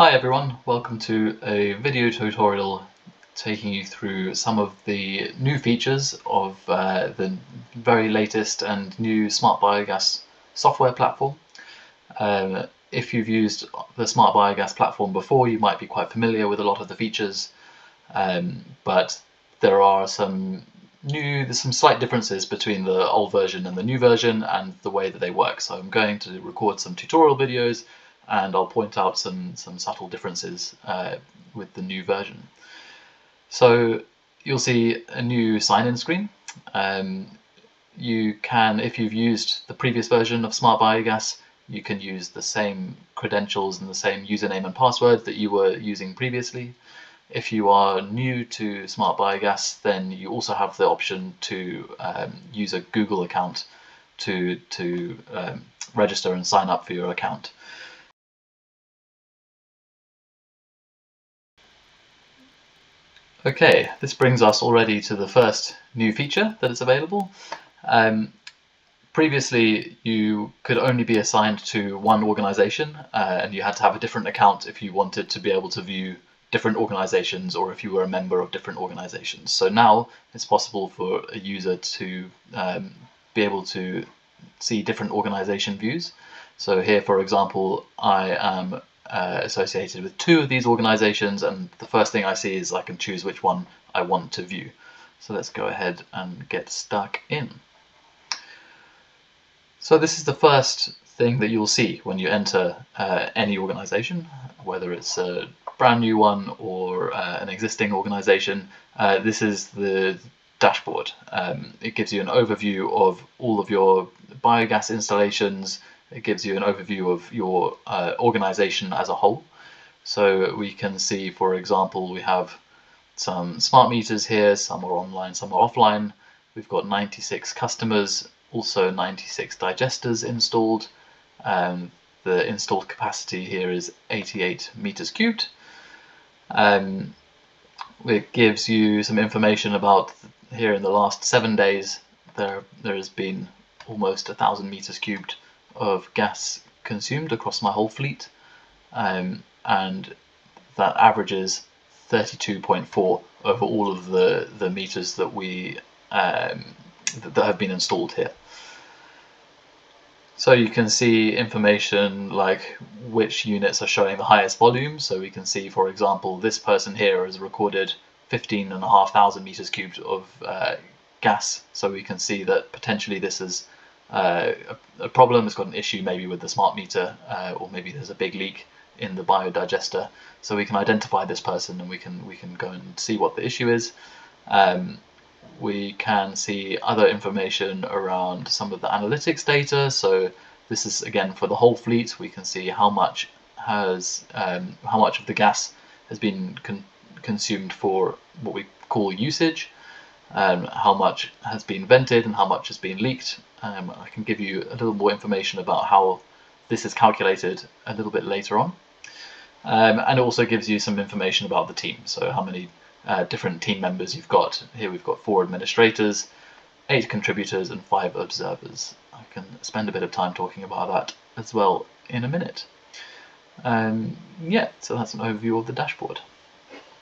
Hi everyone, welcome to a video tutorial taking you through some of the new features of the very latest and new Smart Biogas software platform. If you've used the Smart Biogas platform before, you might be quite familiar with a lot of the features, but there's some slight differences between the old version and the new version and the way that they work. So I'm going to record some tutorial videos and I'll point out some subtle differences with the new version. So you'll see a new sign-in screen. You can, if you've used the previous version of Smart Biogas, you can use the same credentials and the same username and password that you were using previously. If you are new to Smart Biogas, then you also have the option to use a Google account to register and sign up for your account. Okay, this brings us already to the first new feature that is available. Previously, you could only be assigned to one organization, and you had to have a different account if you wanted to be able to view different organizations or if you were a member of different organizations. So now it's possible for a user to be able to see different organization views. So here, for example, I am associated with two of these organizations, and the first thing I see is I can choose which one I want to view. So let's go ahead and get stuck in. So this is the first thing that you'll see when you enter any organization, whether it's a brand new one or an existing organization. This is the dashboard. It gives you an overview of all of your biogas installations. It gives you an overview of your organization as a whole. So we can see, for example, we have some smart meters here. Some are online, some are offline. We've got 96 customers, also 96 digesters installed. The installed capacity here is 88 meters cubed. It gives you some information about here in the last 7 days there has been almost 1,000 meters cubed of gas consumed across my whole fleet, and that averages 32.4 over all of the meters that we that have been installed here. So you can see information like which units are showing the highest volume. So we can see, for example, this person here has recorded 15,500 meters cubed of gas. So we can see that potentially this is a problem. It's got an issue maybe with the smart meter, or maybe there's a big leak in the biodigester. So we can identify this person and we can go and see what the issue is. We can see other information around some of the analytics data. So this is again for the whole fleet. We can see how much of the gas has been consumed for what we call usage, how much has been vented and how much has been leaked. I can give you a little more information about how this is calculated a little bit later on. And it also gives you some information about the team. So how many different team members you've got. Here we've got 4 administrators, 8 contributors and 5 observers. I can spend a bit of time talking about that as well in a minute. Yeah, so that's an overview of the dashboard.